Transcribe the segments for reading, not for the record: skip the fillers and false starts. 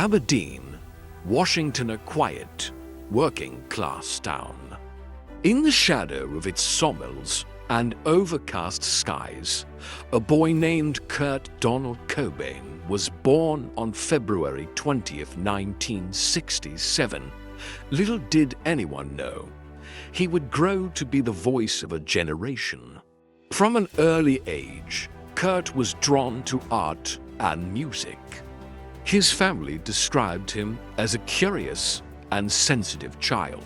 Aberdeen, Washington, a quiet, working-class town. In the shadow of its sawmills and overcast skies, a boy named Kurt Donald Cobain was born on February 20th, 1967. Little did anyone know, he would grow to be the voice of a generation. From an early age, Kurt was drawn to art and music. His family described him as a curious and sensitive child.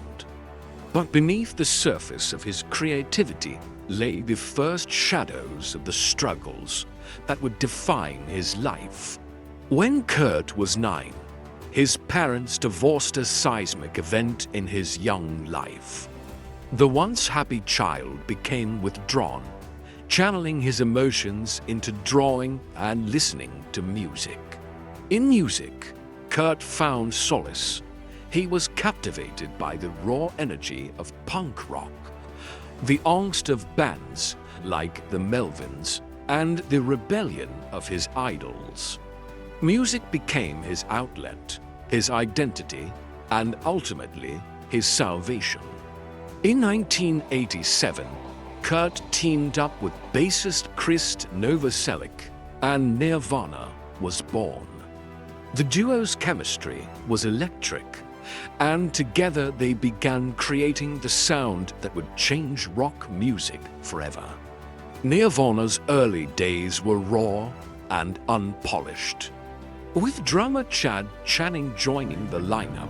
But beneath the surface of his creativity lay the first shadows of the struggles that would define his life. When Kurt was 9, his parents divorced, a seismic event in his young life. The once happy child became withdrawn, channeling his emotions into drawing and listening to music. In music, Kurt found solace. He was captivated by the raw energy of punk rock, the angst of bands like the Melvins, and the rebellion of his idols. Music became his outlet, his identity, and ultimately his salvation. In 1987, Kurt teamed up with bassist Chris Novoselic, and Nirvana was born. The duo's chemistry was electric, and together they began creating the sound that would change rock music forever. Nirvana's early days were raw and unpolished. With drummer Chad Channing joining the lineup,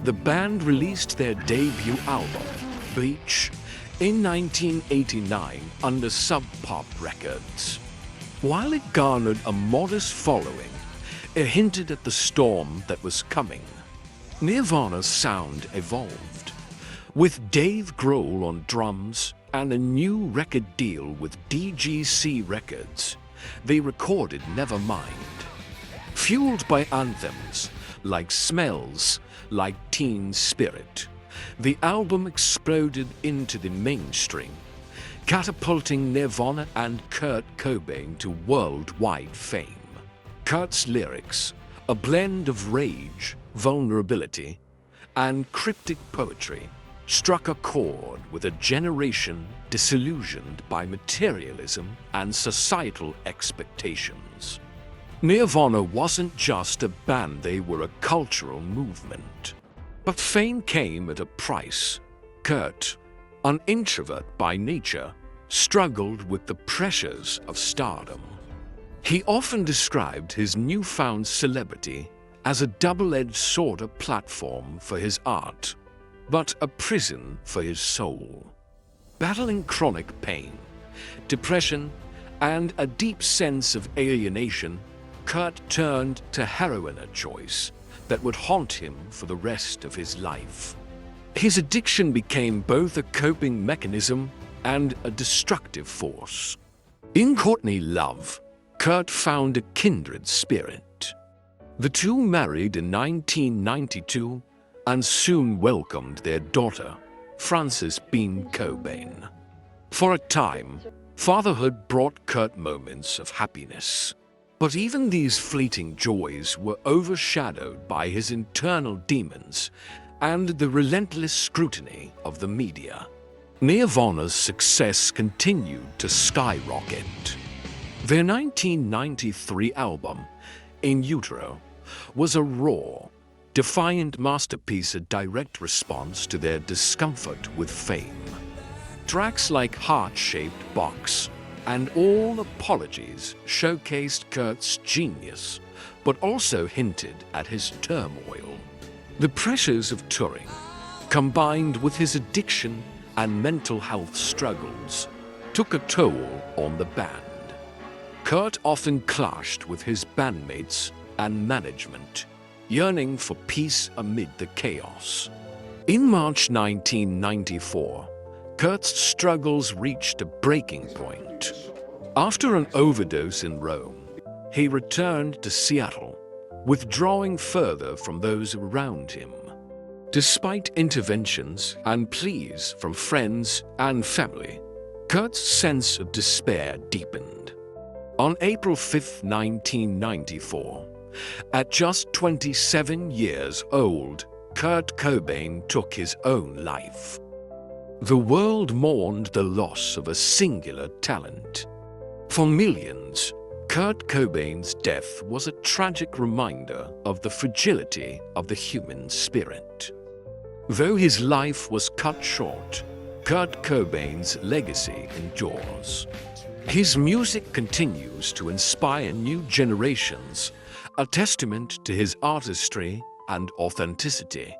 the band released their debut album, Beach, in 1989 under Sub Pop Records. While it garnered a modest following, it hinted at the storm that was coming. Nirvana's sound evolved. With Dave Grohl on drums and a new record deal with DGC Records, they recorded Nevermind. Fueled by anthems like Smells Like Teen Spirit, the album exploded into the mainstream, catapulting Nirvana and Kurt Cobain to worldwide fame. Kurt's lyrics, a blend of rage, vulnerability, and cryptic poetry, struck a chord with a generation disillusioned by materialism and societal expectations. Nirvana wasn't just a band, they were a cultural movement. But fame came at a price. Kurt, an introvert by nature, struggled with the pressures of stardom. He often described his newfound celebrity as a double-edged sword, a platform for his art, but a prison for his soul. Battling chronic pain, depression, and a deep sense of alienation, Kurt turned to heroin, a choice that would haunt him for the rest of his life. His addiction became both a coping mechanism and a destructive force. In Courtney Love, Kurt found a kindred spirit. The two married in 1992 and soon welcomed their daughter, Frances Bean Cobain. For a time, fatherhood brought Kurt moments of happiness. But even these fleeting joys were overshadowed by his internal demons and the relentless scrutiny of the media. Nirvana's success continued to skyrocket. Their 1993 album, In Utero, was a raw, defiant masterpiece, a direct response to their discomfort with fame. Tracks like Heart-Shaped Box and All Apologies showcased Kurt's genius, but also hinted at his turmoil. The pressures of touring, combined with his addiction and mental health struggles, took a toll on the band. Kurt often clashed with his bandmates and management, yearning for peace amid the chaos. In March 1994, Kurt's struggles reached a breaking point. After an overdose in Rome, he returned to Seattle, withdrawing further from those around him. Despite interventions and pleas from friends and family, Kurt's sense of despair deepened. On April 5, 1994, At just 27 years old, Kurt Cobain took his own life. The world mourned the loss of a singular talent. For millions, Kurt Cobain's death was a tragic reminder of the fragility of the human spirit. Though his life was cut short, Kurt Cobain's legacy endures. His music continues to inspire new generations, a testament to his artistry and authenticity.